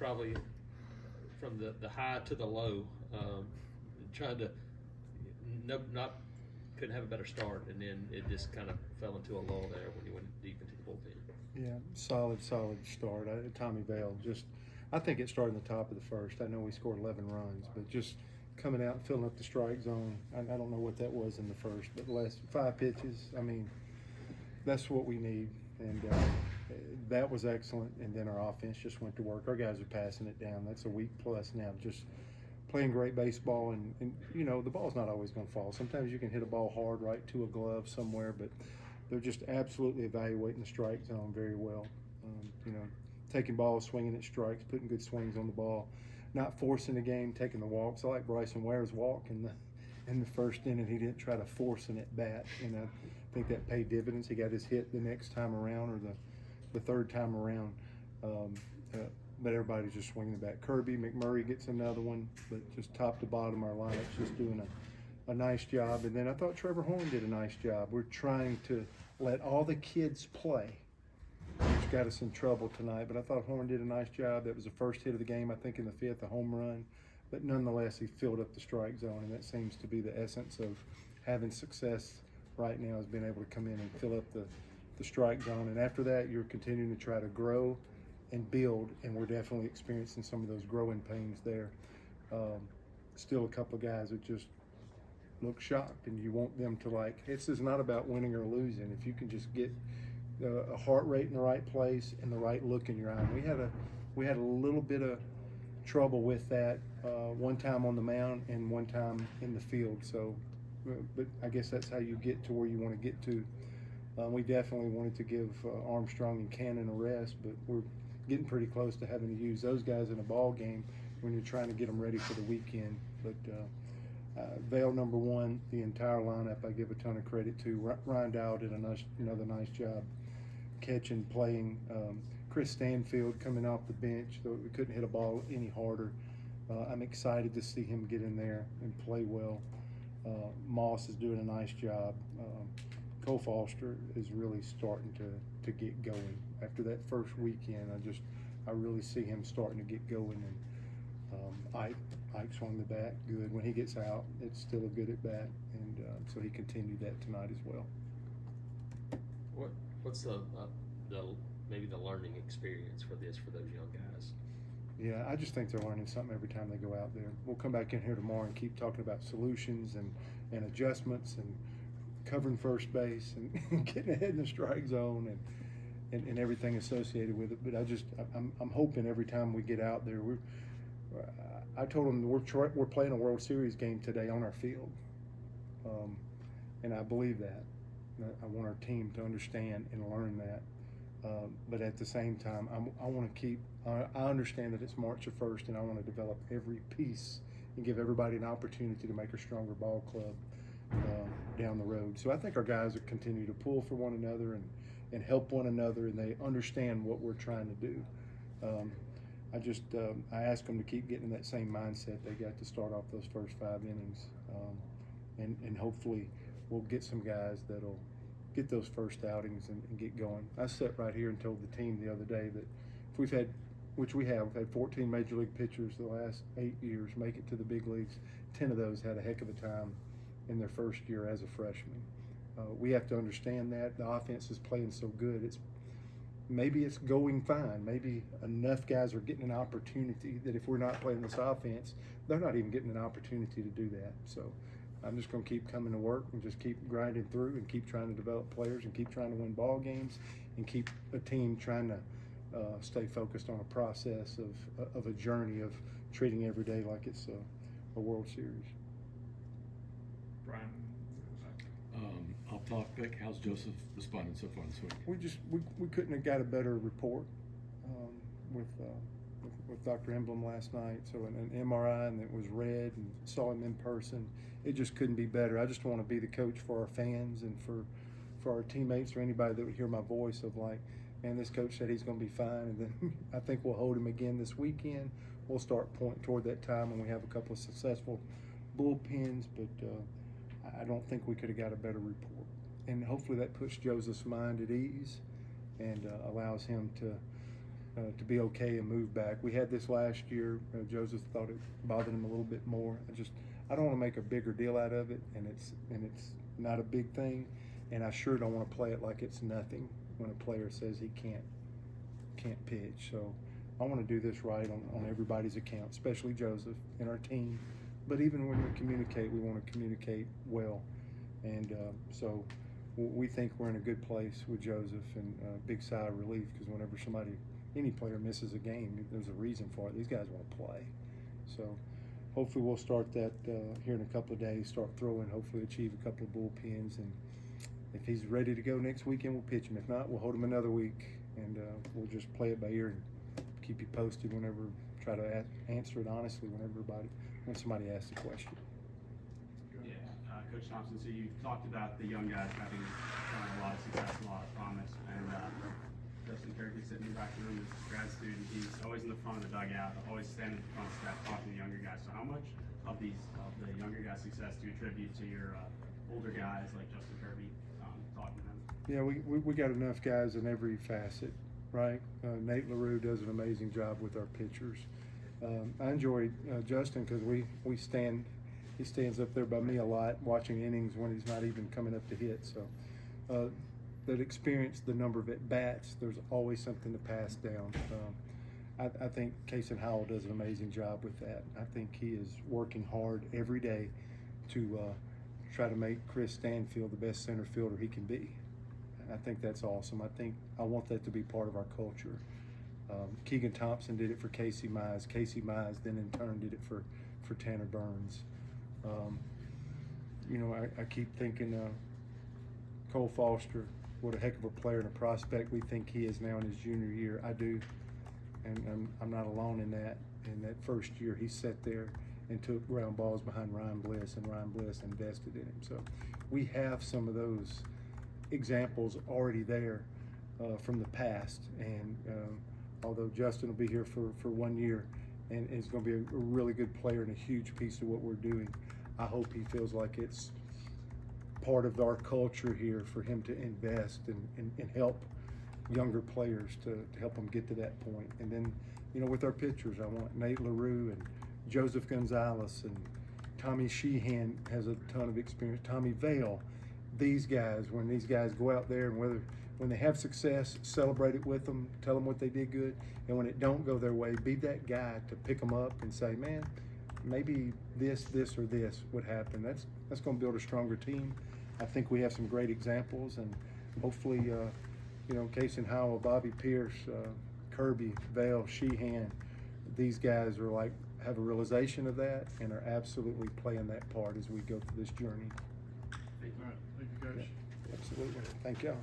probably from the high to the low, trying to not couldn't have a better start, and then it just kind of fell into a lull there when you went deep into the bullpen. Yeah, solid start. Tommy Vale I think it started in the top of the first. I know we scored 11 runs, but just coming out and filling up the strike zone, I don't know what that was in the first, but the last 5 pitches, I mean, that's what we need. And that was excellent. And then our offense just went to work. Our guys are passing it down. That's a week plus now, just playing great baseball. And you know, the ball's not always going to fall. Sometimes you can hit a ball hard right to a glove somewhere, but they're just absolutely evaluating the strike zone very well. You know, taking balls, swinging at strikes, putting good swings on the ball, not forcing the game, taking the walks. I like Bryson Ware's walk in the first inning. He didn't try to force an at bat, and I think that paid dividends. He got his hit the next time around, or the third time around. But everybody's just swinging the bat. Kirby McMurray gets another one, but just top to bottom, our lineup's just doing a nice job. And then I thought Trevor Horn did a nice job. We're trying to let all the kids play, which got us in trouble tonight. But I thought Horn did a nice job. That was the first hit of the game, I think, in the fifth, a home run. But nonetheless, he filled up the strike zone, and that seems to be the essence of having success right now, is being able to come in and fill up the strike zone. And after that, you're continuing to try to grow and build, and we're definitely experiencing some of those growing pains there. Still a couple of guys that just look shocked, and you want them to, like, this is not about winning or losing. If you can just get a heart rate in the right place and the right look in your eye. We had a little bit of trouble with that one time on the mound and one time in the field. So, but I guess that's how you get to where you want to get to. We definitely wanted to give Armstrong and Cannon a rest, but we're getting pretty close to having to use those guys in a ball game when you're trying to get them ready for the weekend. But Vale, number one, the entire lineup, I give a ton of credit to. Ryan Dow did another nice job catching, playing. Chris Stanfield coming off the bench, though we couldn't hit a ball any harder. I'm excited to see him get in there and play well. Moss is doing a nice job. Cole Foster is really starting to get going. After that first weekend, I really see him starting to get going. And Ike swung the bat good. When he gets out, it's still a good at bat, and so he continued that tonight as well. What's maybe the learning experience for those young guys? Yeah, I just think they're learning something every time they go out there. We'll come back in here tomorrow and keep talking about solutions and adjustments and covering first base and getting ahead in the strike zone and everything associated with it. But I'm hoping every time we get out there, I told them we're playing a World Series game today on our field, and I believe that. I want our team to understand and learn that. But at the same time, I want to keep. I understand that it's March 1st, and I want to develop every piece and give everybody an opportunity to make a stronger ball club down the road. So I think our guys will continue to pull for one another and help one another, and they understand what we're trying to do. I ask them to keep getting in that same mindset they got to start off those first 5 innings, and hopefully we'll get some guys that'll get those first outings and get going. I sat right here and told the team the other day that if we've had 14 major league pitchers the last 8 years make it to the big leagues. 10 of those had a heck of a time in their first year as a freshman. We have to understand that the offense is playing so good. Maybe it's going fine. Maybe enough guys are getting an opportunity that if we're not playing this offense, they're not even getting an opportunity to do that. So I'm just going to keep coming to work and just keep grinding through and keep trying to develop players and keep trying to win ball games and keep a team trying to stay focused on a process of a journey of treating every day like it's a World Series. Brian? I'll talk quick. How's Joseph responding so far this week? We couldn't have got a better report with Dr. Emblem last night. So an MRI, and it was read, and saw him in person. It just couldn't be better. I just want to be the coach for our fans and for our teammates, or anybody that would hear my voice of like, man, this coach said he's going to be fine. And then I think we'll hold him again this weekend. We'll start pointing toward that time when we have a couple of successful bullpens, but I don't think we could have got a better report. And hopefully that puts Joseph's mind at ease and allows him to to be okay and move back. We had this last year. Joseph thought it bothered him a little bit more. I don't want to make a bigger deal out of it, and it's not a big thing. And I sure don't want to play it like it's nothing when a player says he can't pitch. So I want to do this right on everybody's account, especially Joseph and our team. But even when we communicate, we want to communicate well. And so we think we're in a good place with Joseph, and a big sigh of relief, because whenever any player misses a game, there's a reason for it. These guys want to play. So hopefully we'll start that here in a couple of days, start throwing, hopefully achieve a couple of bullpens. And if he's ready to go next weekend, we'll pitch him. If not, we'll hold him another week, and we'll just play it by ear and keep you posted whenever, try to answer it honestly when somebody asks a question. Yeah, Coach Thompson, so you talked about the young guys having a lot of success, a lot of promise, and Justin Kirby sitting in the back room as a grad student. He's always in the front of the dugout, always standing at the front step talking to the younger guys. So how much of the younger guys' success do you attribute to your older guys like Justin Kirby talking to them? Yeah, we got enough guys in every facet, right? Nate LaRue does an amazing job with our pitchers. I enjoy Justin because he stands up there by me a lot, watching innings when he's not even coming up to hit. So that experience, the number of at-bats, there's always something to pass down. I think Kason Howell does an amazing job with that. I think he is working hard every day to try to make Chris Stanfield the best center fielder he can be. I think that's awesome. I want that to be part of our culture. Keegan Thompson did it for Casey Mize. Casey Mize then in turn did it for Tanner Burns. I keep thinking Cole Foster, what a heck of a player and a prospect we think he is now in his junior year. I do, and I'm not alone in that. In that first year, he sat there and took ground balls behind Ryan Bliss, and Ryan Bliss invested in him. So we have some of those examples already there from the past, and although Justin will be here for 1 year and is going to be a really good player and a huge piece of what we're doing, I hope he feels like it's part of our culture here for him to invest and help younger players to help them get to that point. And then, with our pitchers, I want Nate LaRue and Joseph Gonzalez, and Tommy Sheehan has a ton of experience, Tommy Vale. These guys, when these guys go out there and when they have success, celebrate it with them, tell them what they did good, and when it don't go their way, be that guy to pick them up and say, man, maybe this or this would happen. That's going to build a stronger team. I think we have some great examples, and hopefully, Kason Howell, Bobby Pierce, Kirby, Vale, Sheehan, these guys have a realization of that and are absolutely playing that part as we go through this journey. Thank you. Yeah, absolutely. Thank y'all.